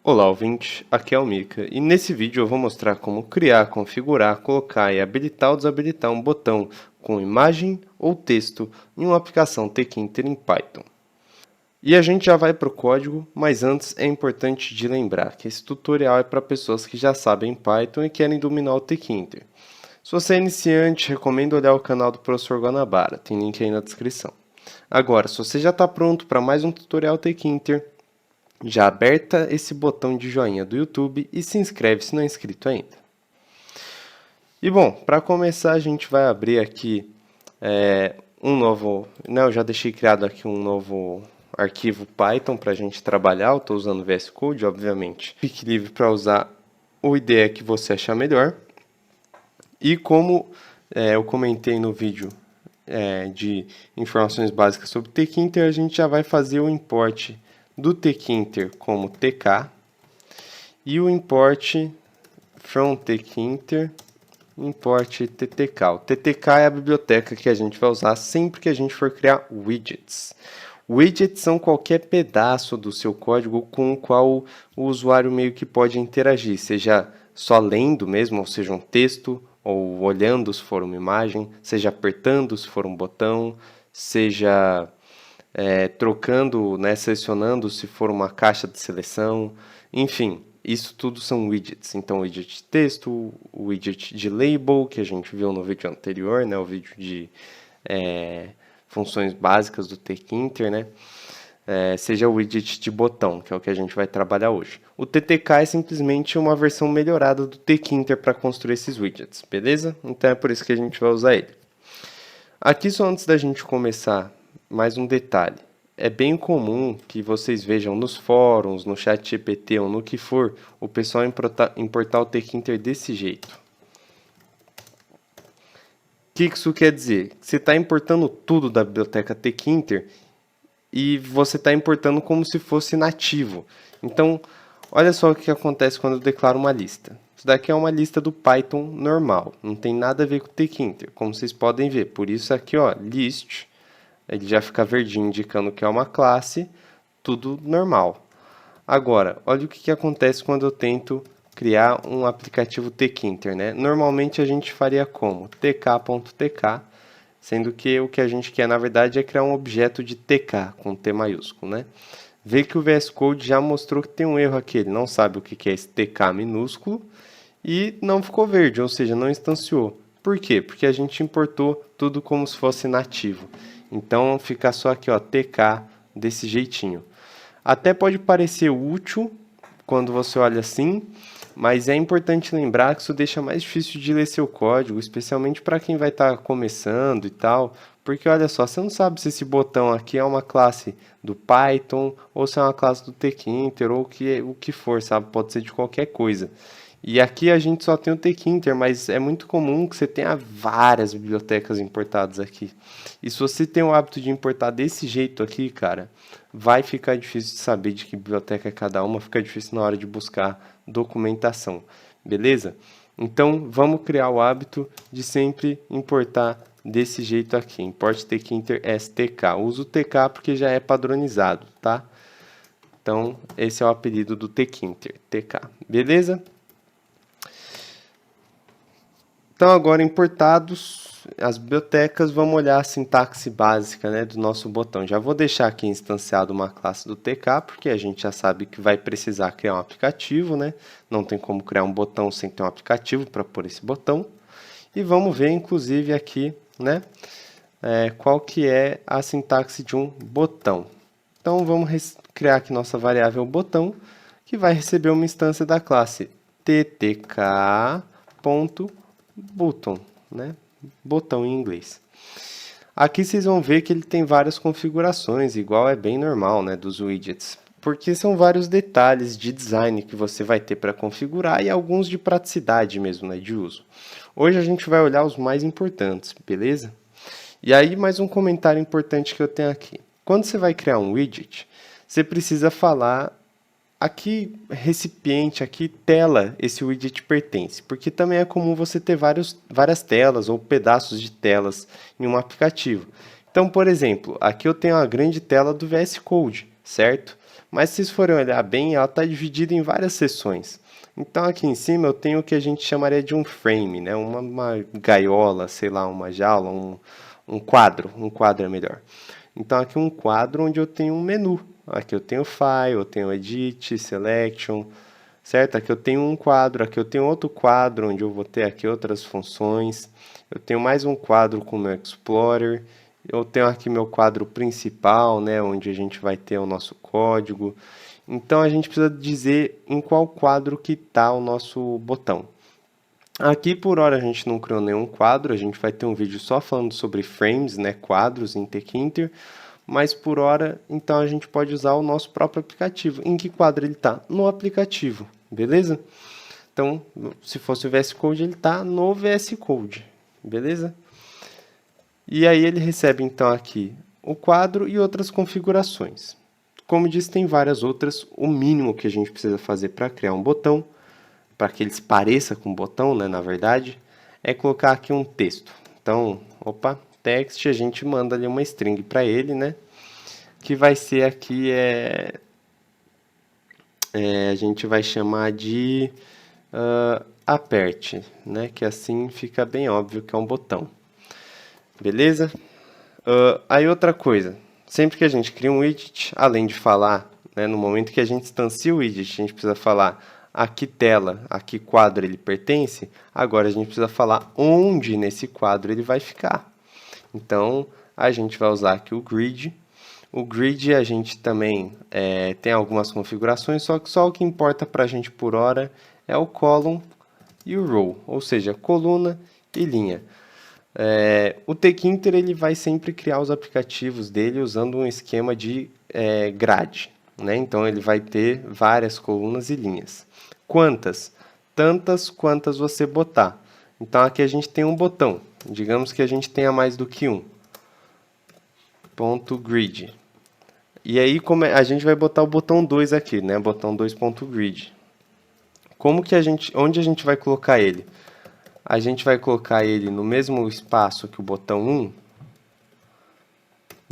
Olá, ouvinte, aqui é o Mika e nesse vídeo eu vou mostrar como criar, configurar, colocar e habilitar ou desabilitar um botão com imagem ou texto em uma aplicação Tkinter em Python. E a gente já vai para o código, mas antes é importante de lembrar que esse tutorial é para pessoas que já sabem Python e querem dominar o Tkinter. Se você é iniciante, recomendo olhar o canal do professor Guanabara, tem link aí na descrição. Agora, se você já está pronto para mais um tutorial Tkinter, já aperta esse botão de joinha do YouTube e se inscreve se não é inscrito ainda. E bom, para começar a gente vai abrir aqui um novo, eu já deixei criado aqui um novo arquivo Python para a gente trabalhar, eu estou usando o VS Code, obviamente. Fique livre para usar o IDE que você achar melhor. E como eu comentei no vídeo de informações básicas sobre Tkinter, a gente já vai fazer o import do Tkinter como tk e o import from Tkinter import ttk. O ttk é a biblioteca que a gente vai usar sempre que a gente for criar widgets. Widgets são qualquer pedaço do seu código com o qual o usuário meio que pode interagir, seja só lendo mesmo, ou seja, um texto, ou olhando se for uma imagem, seja apertando se for um botão, seja trocando, selecionando se for uma caixa de seleção, enfim, isso tudo são widgets. Então, o widget de texto, o widget de label, que a gente viu no vídeo anterior, o vídeo de funções básicas do Tkinter, seja o widget de botão, que é o que a gente vai trabalhar hoje. O TTK é simplesmente uma versão melhorada do Tkinter para construir esses widgets, beleza? Então é por isso que a gente vai usar ele. Aqui só antes da gente começar, mais um detalhe. É bem comum que vocês vejam nos fóruns, no chat GPT ou no que for, o pessoal importar o Tkinter desse jeito. O que isso quer dizer? Você está importando tudo da biblioteca Tkinter e você está importando como se fosse nativo. Então, olha só o que acontece quando eu declaro uma lista. Isso daqui é uma lista do Python normal, não tem nada a ver com o Tkinter, como vocês podem ver. Por isso aqui, ó, list, ele já fica verdinho indicando que é uma classe, tudo normal. Agora, olha o que acontece quando eu tento criar um aplicativo Tkinter, Normalmente a gente faria como? tk.tk, sendo que o que a gente quer, na verdade, é criar um objeto de tk, com T maiúsculo, Vê que o VS Code já mostrou que tem um erro aqui, ele não sabe o que é esse tk minúsculo e não ficou verde, ou seja, não instanciou. Por quê? Porque a gente importou tudo como se fosse nativo. Então, fica só aqui, ó, tk, desse jeitinho. Até pode parecer útil quando você olha assim, mas é importante lembrar que isso deixa mais difícil de ler seu código, especialmente para quem vai estar começando e tal, porque olha só, você não sabe se esse botão aqui é uma classe do Python, ou se é uma classe do Tkinter, ou o que for, sabe? Pode ser de qualquer coisa. E aqui a gente só tem o Tkinter, mas é muito comum que você tenha várias bibliotecas importadas aqui. E se você tem o hábito de importar desse jeito aqui, cara, vai ficar difícil de saber de que biblioteca é cada uma, fica difícil na hora de buscar documentação, beleza? Então, vamos criar o hábito de sempre importar desse jeito aqui, import tkinter stk. Uso o tk porque já é padronizado, tá? Então, esse é o apelido do Tkinter, tk, beleza? Então, agora importados as bibliotecas, vamos olhar a sintaxe básica do nosso botão. Já vou deixar aqui instanciado uma classe do TK, porque a gente já sabe que vai precisar criar um aplicativo, Não tem como criar um botão sem ter um aplicativo para pôr esse botão. E vamos ver, inclusive, aqui, qual que é a sintaxe de um botão. Então, vamos criar aqui nossa variável botão, que vai receber uma instância da classe ttk.button, botão em inglês. Aqui vocês vão ver que ele tem várias configurações, igual é bem normal, dos widgets, porque são vários detalhes de design que você vai ter para configurar e alguns de praticidade mesmo, de uso. Hoje a gente vai olhar os mais importantes, beleza? E aí mais um comentário importante que eu tenho aqui. Quando você vai criar um widget, você precisa falar a que recipiente, a que tela esse widget pertence, porque também é comum você ter várias telas ou pedaços de telas em um aplicativo. Então, por exemplo, aqui eu tenho a grande tela do VS Code, certo? Mas se vocês forem olhar bem, ela está dividida em várias seções. Então aqui em cima eu tenho o que a gente chamaria de um frame, né? Uma gaiola, sei lá, uma jaula, um quadro é melhor. Então aqui um quadro onde eu tenho um menu. Aqui eu tenho File, eu tenho Edit, Selection, certo? Aqui eu tenho um quadro, aqui eu tenho outro quadro onde eu vou ter aqui outras funções. Eu tenho mais um quadro com o meu Explorer. Eu tenho aqui meu quadro principal, né, onde a gente vai ter o nosso código. Então a gente precisa dizer em qual quadro que está o nosso botão. Aqui por hora a gente não criou nenhum quadro, a gente vai ter um vídeo só falando sobre frames, né, quadros em Tkinter, mas por hora então a gente pode usar o nosso próprio aplicativo. Em que quadro ele está? No aplicativo, beleza? Então, se fosse o VS Code, ele está no VS Code, beleza? E aí ele recebe então aqui o quadro e outras configurações. Como disse, tem várias outras. O mínimo que a gente precisa fazer para criar um botão, para que ele se pareça com um botão, né, na verdade, é colocar aqui um texto. Então, opa, text, a gente manda ali uma string para ele, né, que vai ser aqui, a gente vai chamar de aperte, né, que assim fica bem óbvio que é um botão. Beleza? Aí outra coisa, sempre que a gente cria um widget, além de falar, né, no momento que a gente instancia o widget, a gente precisa falar a que tela, a que quadro ele pertence, agora a gente precisa falar onde nesse quadro ele vai ficar. Então, a gente vai usar aqui o grid. O grid a gente também tem algumas configurações, só que só o que importa para a gente por hora é o column e o row, ou seja, coluna e linha. O Tkinter ele vai sempre criar os aplicativos dele usando um esquema de grade, né? Então ele vai ter várias colunas e linhas. Quantas? Tantas quantas você botar. Então aqui a gente tem um botão. Digamos que a gente tenha mais do que um. Ponto .grid. E aí a gente vai botar o botão 2 aqui, né? Botão 2.grid. Onde a gente vai colocar ele? A gente vai colocar ele no mesmo espaço que o botão 1,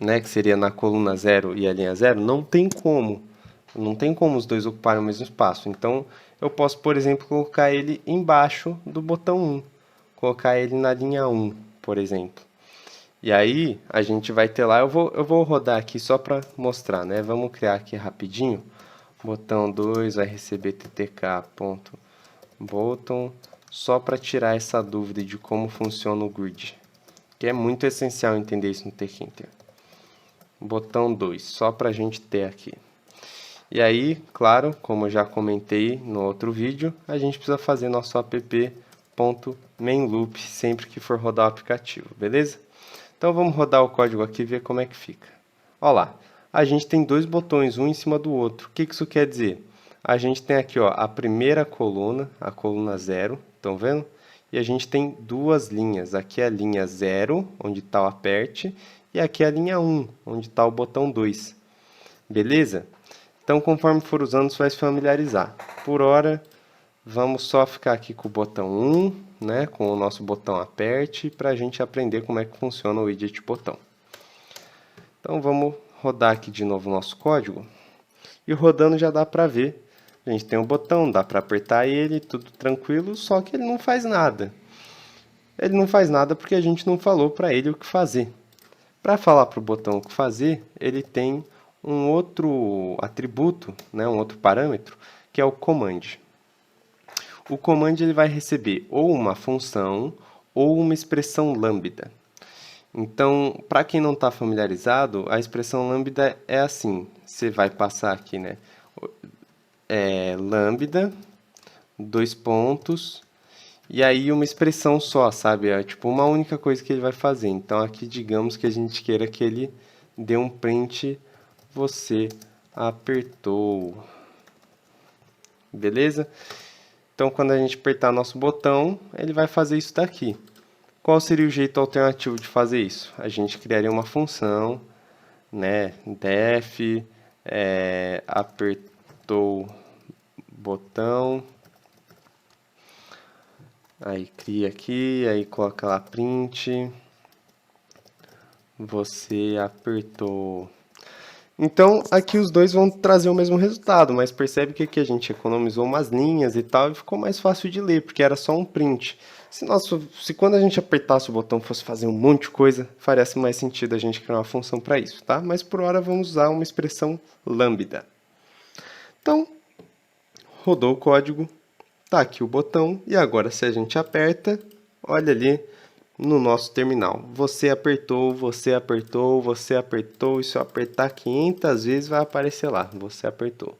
né, que seria na coluna 0 e a linha 0, não tem como. Não tem como os dois ocuparem o mesmo espaço. Então, eu posso, por exemplo, colocar ele embaixo do botão 1. Colocar ele na linha 1, por exemplo. E aí, a gente vai ter lá, eu vou rodar aqui só para mostrar, né? Vamos criar aqui rapidinho. Botão 2 vai receber ttk.button, só para tirar essa dúvida de como funciona o grid, que é muito essencial entender isso no Tkinter. Botão 2, só para a gente ter aqui. E aí, claro, como eu já comentei no outro vídeo, a gente precisa fazer nosso app.mainloop sempre que for rodar o aplicativo, beleza? Então vamos rodar o código aqui e ver como é que fica. Olha lá, a gente tem dois botões, um em cima do outro. O que isso quer dizer? A gente tem aqui ó, a primeira coluna, a coluna 0, estão vendo? E a gente tem duas linhas. Aqui é a linha 0, onde está o aperte, e aqui é a linha 1, onde está o botão 2. Beleza? Então, conforme for usando, você vai se familiarizar. Por hora, vamos só ficar aqui com o botão 1, né, com o nosso botão aperte, para a gente aprender como é que funciona o widget botão. Então, vamos rodar aqui de novo o nosso código. E rodando já dá para ver. A gente tem um botão, dá para apertar ele, tudo tranquilo, só que ele não faz nada. Ele não faz nada porque a gente não falou para ele o que fazer. Para falar para o botão o que fazer, ele tem um outro atributo, né, um outro parâmetro, que é o command. O command ele vai receber ou uma função ou uma expressão lambda. Então, para quem não está familiarizado, a expressão lambda é assim. Você vai passar aqui, né? Lambda, dois pontos, e aí uma expressão só, sabe? É tipo uma única coisa que ele vai fazer. Então, aqui, digamos que a gente queira que ele dê um print, você apertou. Beleza? Então, quando a gente apertar nosso botão, ele vai fazer isso daqui. Qual seria o jeito alternativo de fazer isso? A gente criaria uma função, né, def, apertou botão, aí cria aqui, aí coloca lá print, você apertou. Então, aqui os dois vão trazer o mesmo resultado, mas percebe que aqui a gente economizou umas linhas e tal, e ficou mais fácil de ler, porque era só um print. Se quando a gente apertasse o botão fosse fazer um monte de coisa, faria mais sentido a gente criar uma função para isso, tá? Mas por hora vamos usar uma expressão lambda. Então, rodou o código, tá aqui o botão, e agora se a gente aperta, olha ali no nosso terminal. Você apertou, você apertou, você apertou, e se eu apertar 500 vezes vai aparecer lá, você apertou.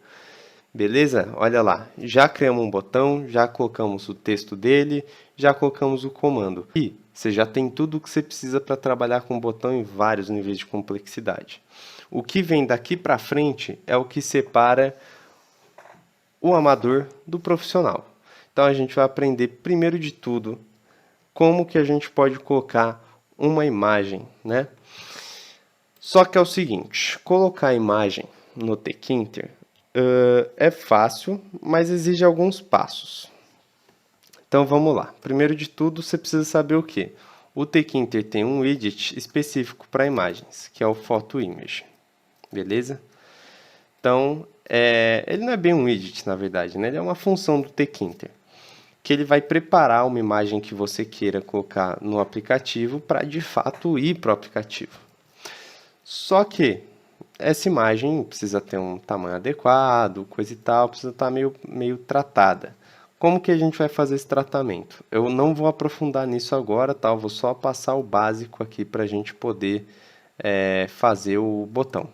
Beleza? Olha lá, já criamos um botão, já colocamos o texto dele, já colocamos o comando. E você já tem tudo o que você precisa para trabalhar com o botão em vários níveis de complexidade. O que vem daqui para frente é o que separa o amador do profissional. Então a gente vai aprender primeiro de tudo como que a gente pode colocar uma imagem, né? Só que é o seguinte, colocar a imagem no Tkinter é fácil, mas exige alguns passos. Então vamos lá. Primeiro de tudo, você precisa saber o que? O Tkinter tem um widget específico para imagens, que é o Photo Image. Beleza? Então, ele não é bem um widget, na verdade, né? Ele é uma função do Tkinter, que ele vai preparar uma imagem que você queira colocar no aplicativo para, de fato, ir para o aplicativo. Só que essa imagem precisa ter um tamanho adequado, coisa e tal, precisa estar meio tratada. Como que a gente vai fazer esse tratamento? Eu não vou aprofundar nisso agora, tá? Eu vou só passar o básico aqui para a gente poder fazer o botão.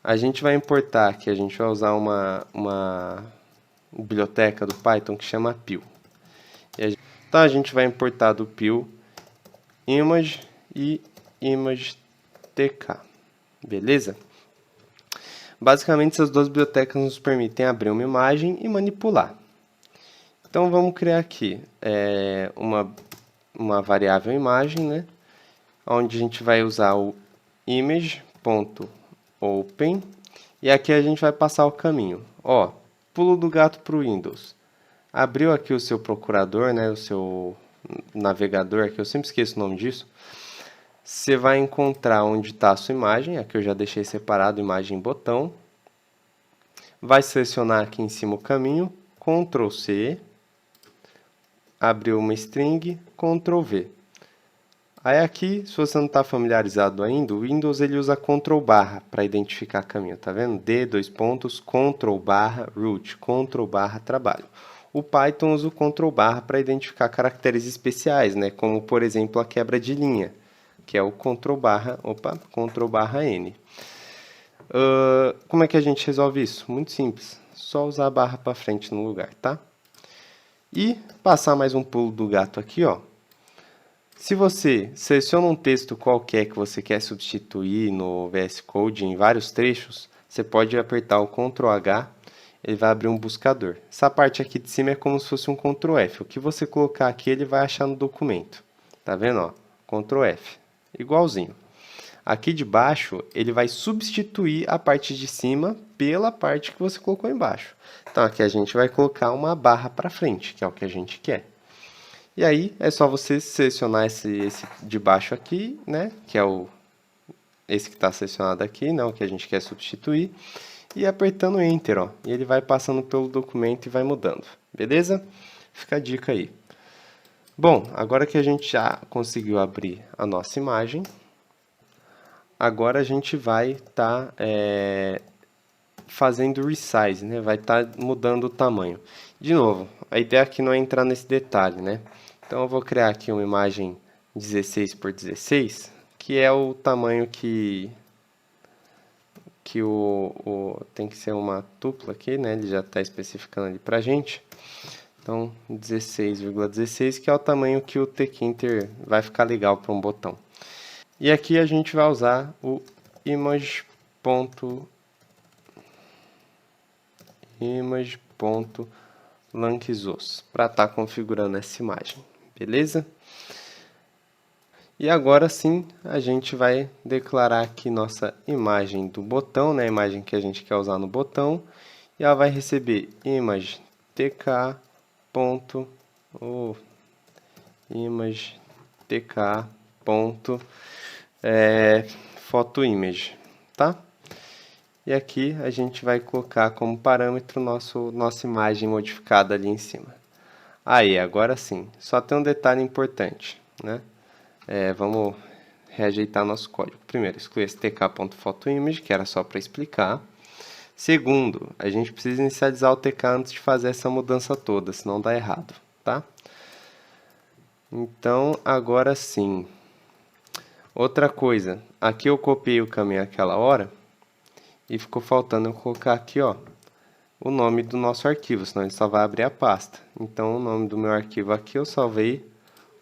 A gente vai importar aqui, a gente vai usar uma biblioteca do Python que chama pil. Então a gente vai importar do pil image e image tk. Beleza? Basicamente, essas duas bibliotecas nos permitem abrir uma imagem e manipular. Então, vamos criar aqui uma variável imagem, né? Onde a gente vai usar o image.open e aqui a gente vai passar o caminho. Ó, pulo do gato para o Windows. Abriu aqui o seu procurador, né? O seu navegador, aqui eu sempre esqueço o nome disso. Você vai encontrar onde está a sua imagem, aqui eu já deixei separado imagem botão. Vai selecionar aqui em cima o caminho, Ctrl C, abriu uma string, Ctrl V. Aí aqui, se você não está familiarizado ainda, o Windows ele usa Ctrl barra para identificar caminho, tá vendo? D, dois pontos, Ctrl barra root, Ctrl barra trabalho. O Python usa o Ctrl barra para identificar caracteres especiais, né? Como por exemplo a quebra de linha, que é o Ctrl barra N. Como é que a gente resolve isso? Muito simples, só usar a barra para frente no lugar, tá? E passar mais um pulo do gato aqui, ó. Se você seleciona um texto qualquer que você quer substituir no VS Code em vários trechos, você pode apertar o Ctrl H, ele vai abrir um buscador. Essa parte aqui de cima é como se fosse um Ctrl F. O que você colocar aqui, ele vai achar no documento. Tá vendo? Ó? Ctrl F. Igualzinho. Aqui de baixo, ele vai substituir a parte de cima pela parte que você colocou embaixo. Então, aqui a gente vai colocar uma barra para frente, que é o que a gente quer. E aí, é só você selecionar esse de baixo aqui, né? Que é esse que está selecionado aqui, né? O que a gente quer substituir. E apertando Enter, ó. E ele vai passando pelo documento e vai mudando. Beleza? Fica a dica aí. Bom, agora que a gente já conseguiu abrir a nossa imagem, agora a gente vai estar fazendo resize, né? Vai estar mudando o tamanho. De novo, a ideia aqui não é entrar nesse detalhe, né? Então eu vou criar aqui uma imagem 16 por 16, que é o tamanho que tem que ser uma tupla aqui, né? Ele já está especificando ali pra gente. Então 16,16, que é o tamanho que o Tkinter vai ficar legal para um botão. E aqui a gente vai usar o image.lanczos para estar configurando essa imagem, beleza? E agora sim, a gente vai declarar aqui nossa imagem do botão, né? A imagem que a gente quer usar no botão, e ela vai receber image tk. Photo image, tá? E aqui a gente vai colocar como parâmetro nossa imagem modificada ali em cima. Aí, agora sim. Só tem um detalhe importante, né? Vamos reajeitar nosso código. Primeiro, excluir esse tk.photoimage, que era só para explicar. Segundo, a gente precisa inicializar o TK antes de fazer essa mudança toda, senão dá errado, tá? Então, agora sim. Outra coisa, aqui eu copiei o caminho aquela hora e ficou faltando eu colocar aqui, ó, o nome do nosso arquivo, senão ele só vai abrir a pasta. Então, o nome do meu arquivo aqui eu salvei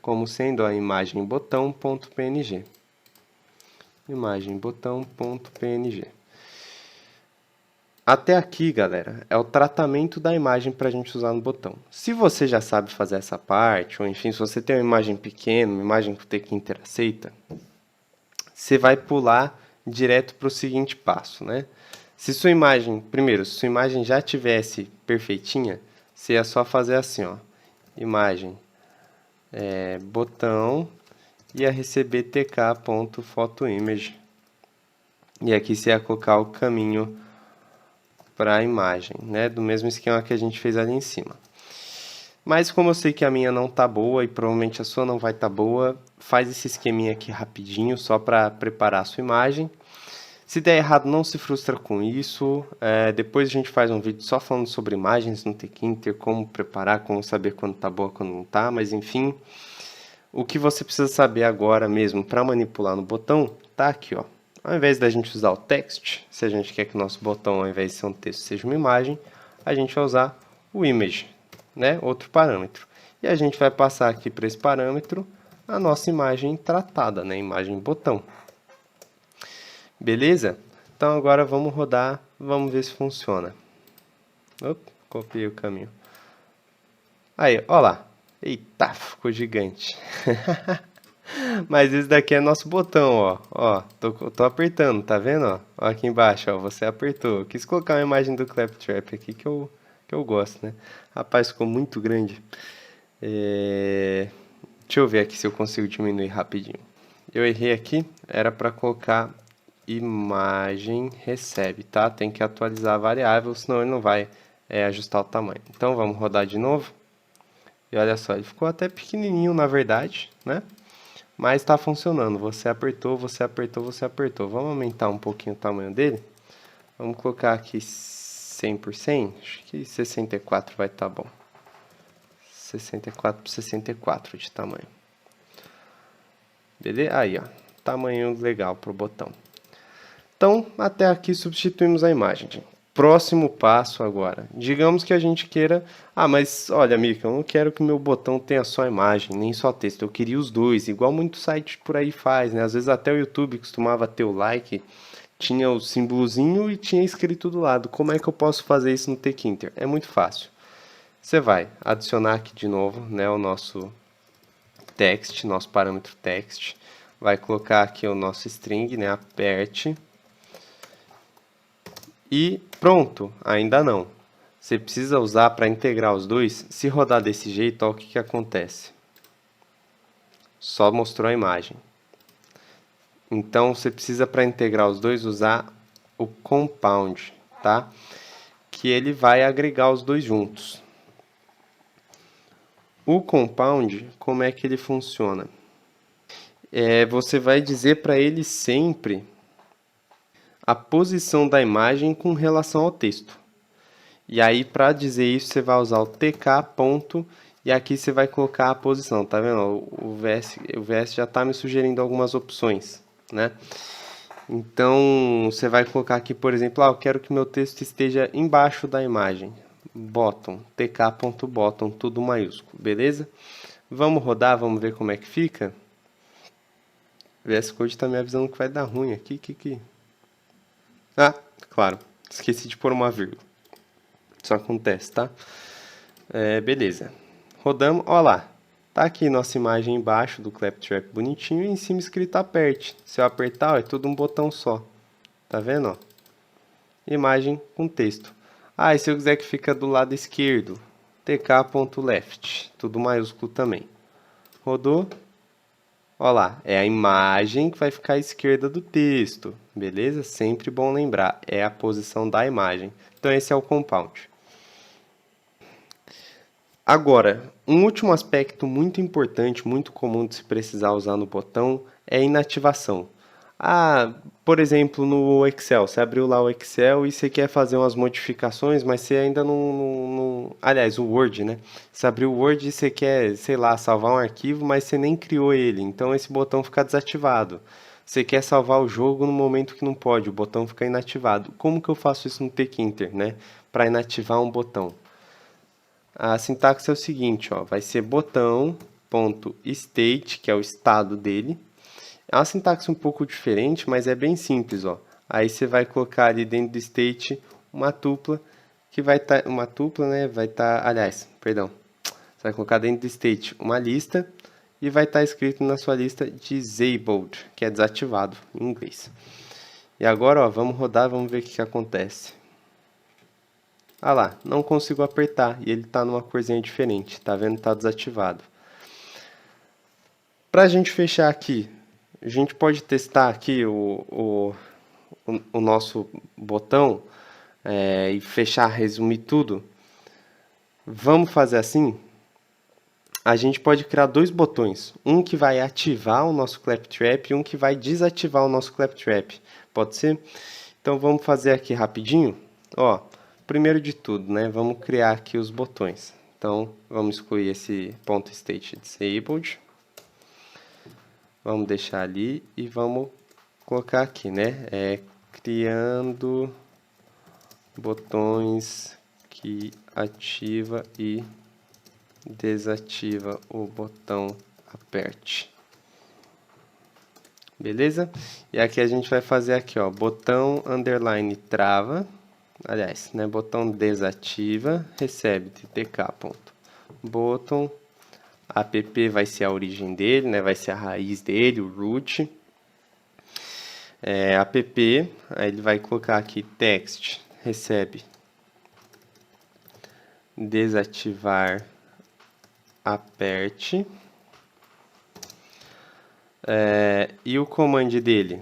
como sendo a imagem botão.png. Imagem botão.png. Até aqui, galera, é o tratamento da imagem para a gente usar no botão. Se você já sabe fazer essa parte, ou enfim, se você tem uma imagem pequena, uma imagem que o Tkinter aceita, você vai pular direto para o seguinte passo, né? Se sua imagem, primeiro, se sua imagem já tivesse perfeitinha, você ia só fazer assim, ó, imagem, botão, ia receber tk.photoimage. E aqui você ia colocar o caminho para a imagem, né? Do mesmo esquema que a gente fez ali em cima. Mas como eu sei que a minha não tá boa e provavelmente a sua não vai estar boa, faz esse esqueminha aqui rapidinho, só para preparar a sua imagem. Se der errado, não se frustra com isso. Depois a gente faz um vídeo só falando sobre imagens no Tkinter, como preparar, como saber quando tá boa, quando não tá, mas enfim. O que você precisa saber agora mesmo para manipular no botão, tá aqui, ó. Ao invés da gente usar o text, se a gente quer que o nosso botão, ao invés de ser um texto, seja uma imagem, a gente vai usar o image, né? Outro parâmetro. E a gente vai passar aqui para esse parâmetro a nossa imagem tratada, né? Imagem botão. Beleza? Então agora vamos rodar, vamos ver se funciona. Opa, copiei o caminho. Aí, ó lá. Eita, ficou gigante. Mas esse daqui é nosso botão, ó. Ó, tô apertando, tá vendo? Ó, ó aqui embaixo, ó, você apertou. Eu quis colocar uma imagem do Claptrap aqui que eu gosto, né? Rapaz, ficou muito grande. Deixa eu ver aqui se eu consigo diminuir rapidinho. Eu errei aqui, era para colocar imagem recebe, tá? Tem que atualizar a variável, senão ele não vai ajustar o tamanho. Então vamos rodar de novo. E olha só, ele ficou até pequenininho na verdade, né? Mas está funcionando. Você apertou, você apertou, você apertou. Vamos aumentar um pouquinho o tamanho dele. Vamos colocar aqui 100%. Acho que 64 vai estar bom. 64 por 64 de tamanho. Beleza? Aí, ó. Tamanho legal para o botão. Então, até aqui substituímos a imagem. Próximo passo agora. Digamos que a gente queira... Ah, mas olha, Mika, eu não quero que o meu botão tenha só imagem, nem só texto. Eu queria os dois, igual muito site por aí faz, né? Às vezes até o YouTube costumava ter o like, tinha o símbolozinho e tinha escrito do lado. Como é que eu posso fazer isso no Tkinter? É muito fácil. Você vai adicionar aqui de novo, né, o nosso text, nosso parâmetro text. Vai colocar aqui o nosso string, né, aperte. E pronto, ainda não. Você precisa usar para integrar os dois. Se rodar desse jeito, olha o que acontece. Só mostrou a imagem. Então, você precisa, para integrar os dois, usar o compound, tá? Que ele vai agregar os dois juntos. O compound, como é que ele funciona? Você vai dizer para ele sempre a posição da imagem com relação ao texto. E aí, para dizer isso, você vai usar o tk ponto, e aqui você vai colocar a posição, tá vendo? O VS já está me sugerindo algumas opções, né? Então, você vai colocar aqui, por exemplo, eu quero que meu texto esteja embaixo da imagem. Bottom, tk.bottom, tudo maiúsculo, beleza? Vamos rodar, vamos ver como é que fica? O VS Code está me avisando que vai dar ruim aqui, Ah, claro, esqueci de pôr uma vírgula. Isso acontece, tá? Beleza. Rodamos, ó lá. Tá aqui nossa imagem embaixo do Claptrap bonitinho e em cima escrito aperte. Se eu apertar, ó, é tudo um botão só. Tá vendo, ó? Imagem com texto. Ah, e se eu quiser que fica do lado esquerdo, tk.left, tudo maiúsculo também. Rodou. Ó lá, é a imagem que vai ficar à esquerda do texto, beleza? Sempre bom lembrar, é a posição da imagem. Então esse é o compound. Agora, um último aspecto muito importante, muito comum de se precisar usar no botão é a inativação. Ah, por exemplo, no Excel, você abriu lá o Excel e você quer fazer umas modificações, mas você ainda Aliás, o Word, né? Você abriu o Word e você quer, sei lá, salvar um arquivo, mas você nem criou ele, então esse botão fica desativado. Você quer salvar o jogo no momento que não pode, o botão fica inativado. Como que eu faço isso no Tkinter, né? Para inativar um botão? A sintaxe é o seguinte, ó, vai ser botão.state, que é o estado dele. É uma sintaxe um pouco diferente, mas é bem simples, ó. Aí você vai colocar ali dentro do state uma tupla que vai estar uma tupla, né? Vai estar, aliás, perdão. Você vai colocar dentro do state uma lista e vai estar escrito na sua lista disabled, que é desativado em inglês. E agora, ó, vamos rodar, vamos ver o que acontece. Ah lá, não consigo apertar e ele está numa corzinha diferente, tá vendo? Está desativado. Para a gente fechar aqui, a gente pode testar aqui o nosso botão e fechar, resumir tudo. Vamos fazer assim? A gente pode criar dois botões, um que vai ativar o nosso claptrap e um que vai desativar o nosso claptrap. Pode ser? Então vamos fazer aqui rapidinho. Ó, primeiro de tudo, né? Vamos criar aqui os botões. Então vamos excluir esse .state disabled. Vamos deixar ali e vamos colocar aqui, né? Criando botões que ativa e desativa o botão aperte. Beleza? E aqui a gente vai fazer aqui, ó, botão underline trava, aliás, né, botão desativa, recebe ttk.bottom, app vai ser a origem dele, né, vai ser a raiz dele, o root. App, aí ele vai colocar aqui text, recebe desativar aperte. E o command dele?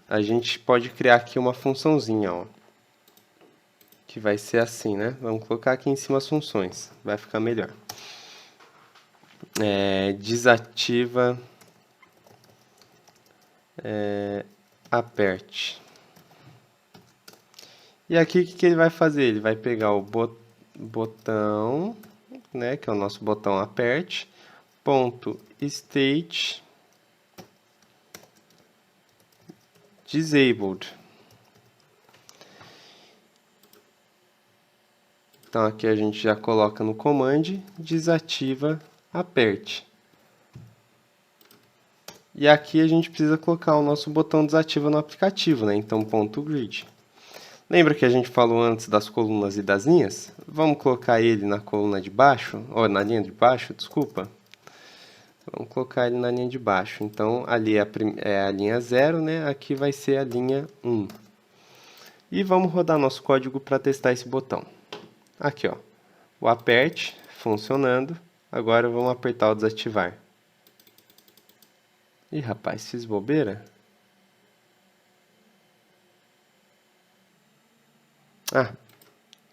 A gente pode criar aqui uma funçãozinha, ó, que vai ser assim, né? Vamos colocar aqui em cima as funções, vai ficar melhor. Desativa aperte. E aqui o que ele vai fazer? Ele vai pegar o botão, né, que é o nosso botão aperte, .state disabled. Então aqui a gente já coloca no command, desativa aperte. E aqui a gente precisa colocar o nosso botão desativa no aplicativo, né? Então .grid. Lembra que a gente falou antes das colunas e das linhas? Vamos colocar ele na coluna de baixo, ou na linha de baixo, desculpa. Vamos colocar ele na linha de baixo. Então, ali é a linha 0, né? Aqui vai ser a linha 1. E vamos rodar nosso código para testar esse botão. Aqui, ó, o aperte funcionando. Agora vamos apertar o desativar. Ih, rapaz, fiz bobeira? Ah,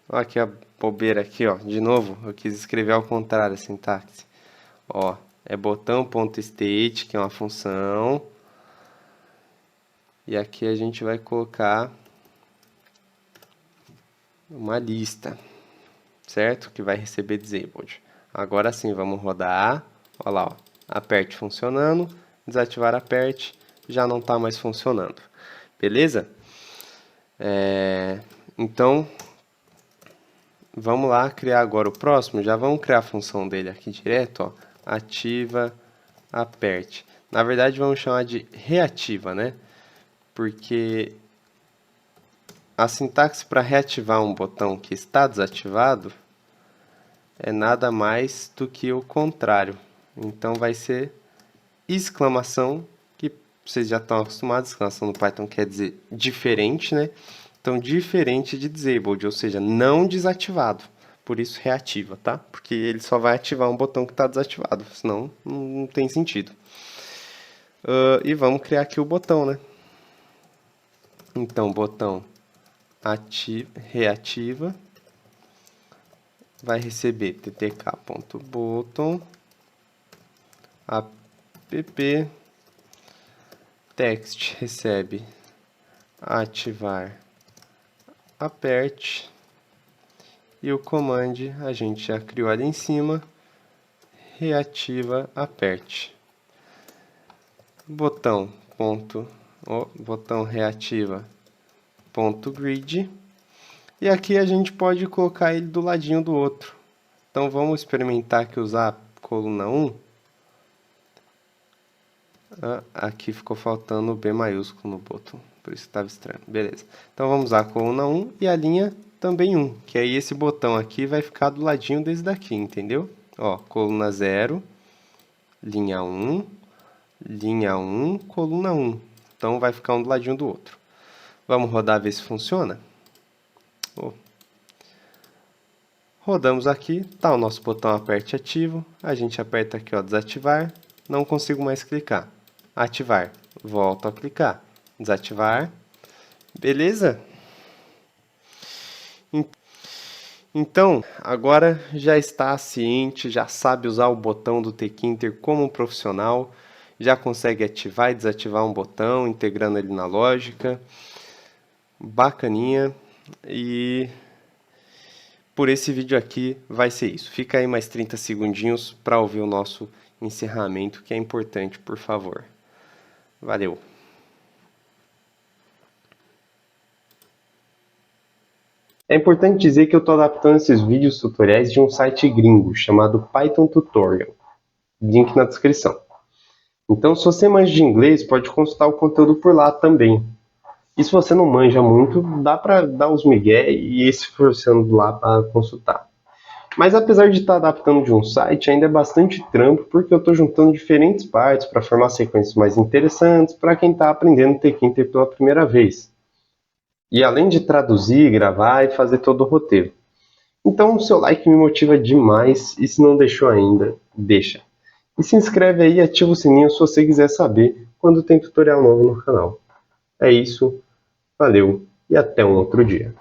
olha aqui a bobeira aqui, ó. De novo, eu quis escrever ao contrário a sintaxe. Ó, é botão.state, que é uma função. E aqui a gente vai colocar uma lista, certo? Que vai receber disabled. Agora sim, vamos rodar. Olha lá, ó. Aperte funcionando, desativar aperte, já não está mais funcionando. Beleza? Então, vamos lá criar agora o próximo. Já vamos criar a função dele aqui direto, ó. Ativa, aperte. Na verdade, vamos chamar de reativa, né? Porque a sintaxe para reativar um botão que está desativado é nada mais do que o contrário. Então, vai ser exclamação, que vocês já estão acostumados, exclamação no Python quer dizer diferente, né? Então, diferente de disabled, ou seja, não desativado. Por isso, reativa, tá? Porque ele só vai ativar um botão que está desativado, senão não tem sentido. E vamos criar aqui o botão, né? Então, botão reativa vai receber ttk.button app text recebe ativar aperte e o command a gente já criou ali em cima, reativa aperte. Botão reativa ponto grid, e aqui a gente pode colocar ele do ladinho do outro. Então vamos experimentar aqui usar a coluna 1. Aqui ficou faltando o B maiúsculo no botão, por isso estava estranho. Beleza. Então vamos usar a coluna 1 e a linha também 1, que aí esse botão aqui vai ficar do ladinho desse daqui, entendeu? Ó, coluna 0, linha 1, linha 1, coluna 1. Então vai ficar um do ladinho do outro. Vamos rodar, ver se funciona? Rodamos aqui, tá o nosso botão aperte ativo. A gente aperta aqui, ó, desativar. Não consigo mais clicar. Ativar. Volto a clicar. Desativar. Beleza? Então, agora já está ciente, já sabe usar o botão do Tkinter como um profissional, já consegue ativar e desativar um botão, integrando ele na lógica. Bacaninha. E por esse vídeo aqui vai ser isso. Fica aí mais 30 segundinhos para ouvir o nosso encerramento, que é importante, por favor. Valeu! É importante dizer que eu estou adaptando esses vídeos tutoriais de um site gringo chamado Python Tutorial. Link na descrição. Então, se você manja de inglês, pode consultar o conteúdo por lá também. E se você não manja muito, dá para dar uns migué e ir se esforçando lá para consultar. Mas apesar de estar adaptando de um site, ainda é bastante trampo, porque eu estou juntando diferentes partes para formar sequências mais interessantes para quem está aprendendo Tkinter pela primeira vez. E além de traduzir, gravar e fazer todo o roteiro. Então o seu like me motiva demais, e se não deixou ainda, deixa. E se inscreve aí e ativa o sininho se você quiser saber quando tem tutorial novo no canal. É isso, valeu e até um outro dia.